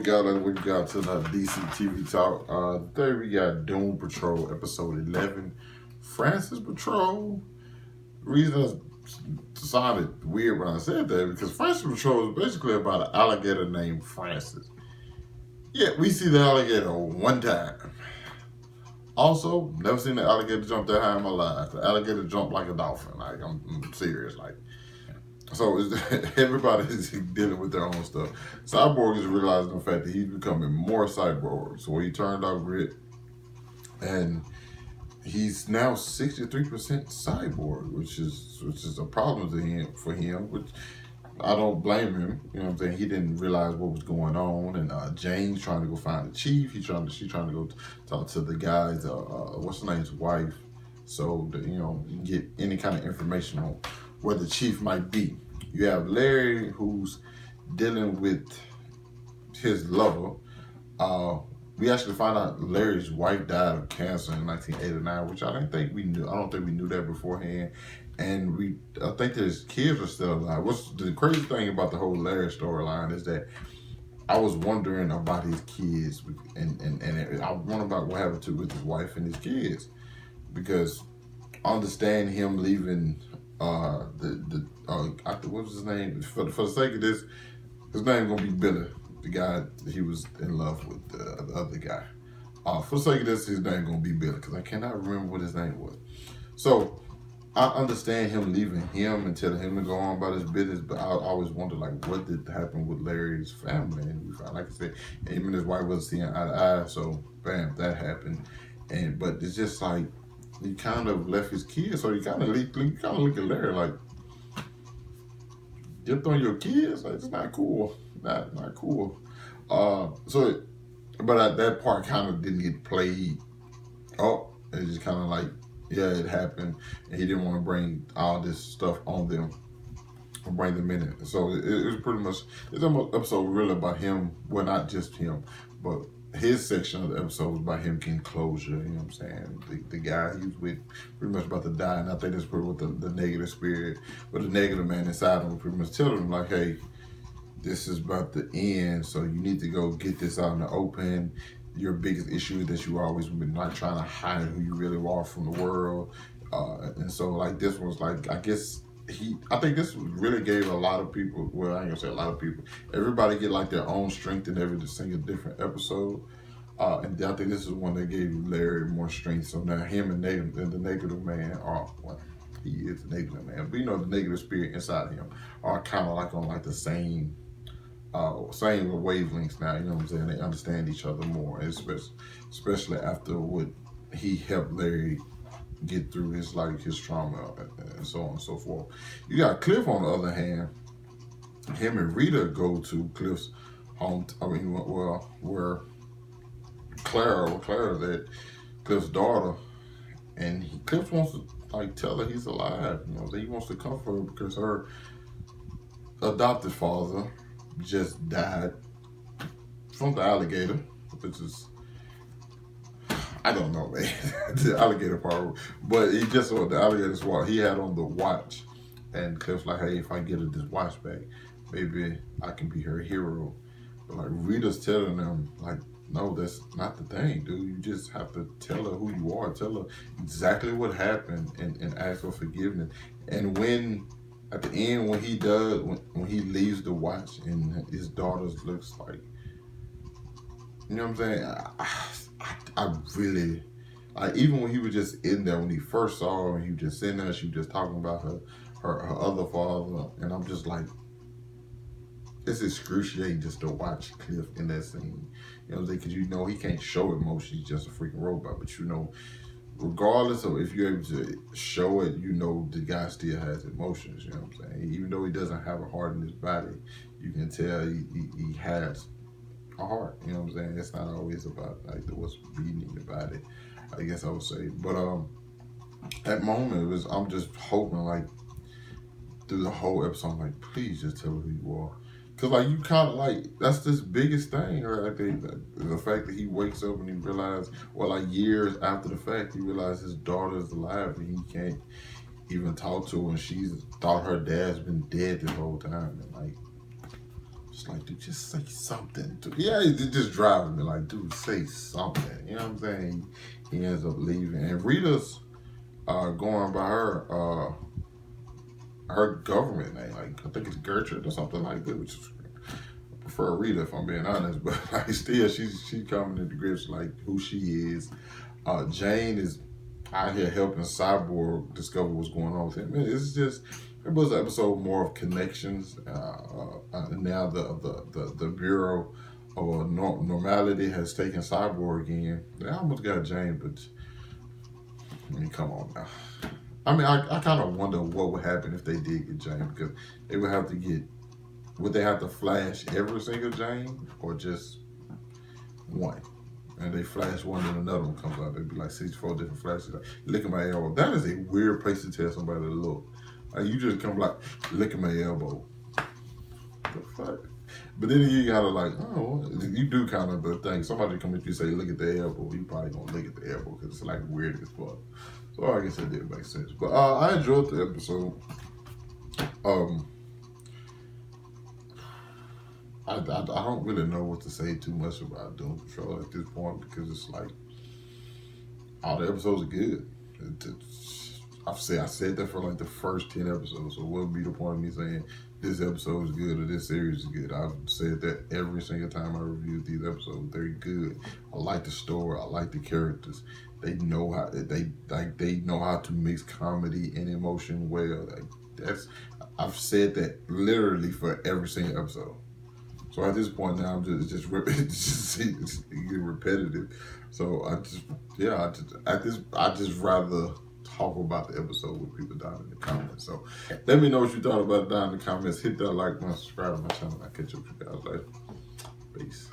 We got to the DC TV talk. Today we got Doom Patrol episode 11. Francis Patrol. The reason it sounded weird when I said that because Francis Patrol is basically about an alligator named Francis. Yeah, we see the alligator one time. Also, never seen the alligator jump that high in my life. The alligator jumped like a dolphin. Like I'm serious. Like. So everybody's dealing with their own stuff. Cyborg is realizing the fact that he's becoming more cyborg. So he turned off grit, and he's now 63% cyborg, which is a problem for him. Which I don't blame him. You know what I'm saying? He didn't realize what was going on, and Jane's trying to go find the chief. She's trying to go talk to the guy's what's her name's wife, so that, get any kind of information on where the chief might be. You have Larry, who's dealing with his lover. We actually found out Larry's wife died of cancer in 1989, which I don't think we knew that beforehand. And I think that his kids are still alive. What's the crazy thing about the whole Larry storyline is that I was wondering about his kids, and I wonder about what happened with his wife and his kids, because I understand him leaving. What was his name? For the sake of this, his name gonna be Billy, the guy he was in love with, the other guy. For the sake of this, his name gonna be Billy because I cannot remember what his name was. So I understand him leaving him and telling him to go on about his business, but I always wondered what did happen with Larry's family, and we found, like I said, him and his wife wasn't seeing eye to eye. So bam, that happened, but it's just like. He kind of left his kids, so you kind of look at Larry like, dipped on your kids? Like, it's not cool. Not cool. But that part kind of didn't get played up. It's just kind of like, yeah, it happened, and he didn't want to bring all this stuff on them or bring them in it. So it was pretty much, this episode really about him, well, not just him, but his section of the episode was about him getting closure, you know what I'm saying? The guy he was with pretty much about to die, and I think that's pretty what the negative spirit, but the negative man inside him was pretty much telling him, like, hey, this is about to end, so you need to go get this out in the open. Your biggest issue is that you always been like trying to hide who you really are from the world. And so like this was like, I think this really gave a lot of people, well, I ain't gonna say a lot of people, everybody get like their own strength in every single different episode. And I think this is one that gave Larry more strength. So now him and the negative man he is the negative man, but the negative spirit inside him are kind of like on like the same wavelengths now, you know what I'm saying? They understand each other more, especially after what he helped Larry get through his trauma and so on and so forth. You got Cliff on the other hand. Him and Rita go to Cliff's home. Where Clara, that Cliff's daughter, and Cliff wants to tell her he's alive. He wants to comfort her because her adopted father just died from the alligator, which is, I don't know, man, the alligator part, but he just on the alligator's watch. He had on the watch, and Cliff's like, hey, if I get her this watch back, maybe I can be her hero. But like Rita's telling them, like, no, that's not the thing, dude. You just have to tell her who you are, tell her exactly what happened, and ask for forgiveness. And when at the end, when he does, when he leaves the watch, and his daughter's looks like, you know what I'm saying? I really, even when he was just in there, when he first saw her, and he was just sitting there, she was just talking about her other father, and I'm just like, it's excruciating just to watch Cliff in that scene. You know what I'm saying? Because he can't show emotion, he's just a freaking robot, but regardless of if you're able to show it, the guy still has emotions, you know what I'm saying? Even though he doesn't have a heart in his body, you can tell he has a heart, you know what I'm saying? It's not always about what's beating in the body, I guess I would say. But that moment I'm just hoping through the whole episode, I'm like, please just tell her who you are. Because you kind of that's this biggest thing, right? I think the fact that he wakes up and he realizes, years after the fact, he realizes his daughter is alive and he can't even talk to her, and she's thought her dad's been dead this whole time. And Just like, dude, just say something. Yeah, it just drives me like, dude, say something. You know what I'm saying? He ends up leaving. And Rita's going by her government name. Like, I think it's Gertrude or something like that, which is, I prefer Rita if I'm being honest. But like, still, she's coming into grips like who she is. Jane is out here helping Cyborg discover what's going on with him. It was an episode more of connections. Now the Bureau of Normality has taken Cyborg in. They almost got Jane, but I mean, come on now. I mean, I kind of wonder what would happen if they did get Jane, because they would have to get. Would they have to flash every single Jane or just one? And they flash one and another one comes out. They'd be like 64 different flashes. Like, look at my elbow. That is a weird place to tell somebody to look. Like, you just come like, look at my elbow. The fuck? But then you gotta like, oh, you do kind of the thing. Somebody come at you and say, look at the elbow. You probably gonna look at the elbow because it's like weird as fuck. So I guess it did make sense. But I enjoyed the episode. I don't really know what to say too much about Doom Patrol at this point, because it's like all the episodes are good. I said that for like the first 10 episodes. So what would be the point of me saying this episode is good or this series is good? I've said that every single time I reviewed these episodes. They're good. I like the story. I like the characters. They know how they know how to mix comedy and emotion well. I've said that literally for every single episode. So at this point now, it's just getting repetitive. So I just rather talk about the episode with people down in the comments. So let me know what you thought about it down in the comments. Hit that like button, subscribe to my channel. I'll catch up with you guys later. Peace.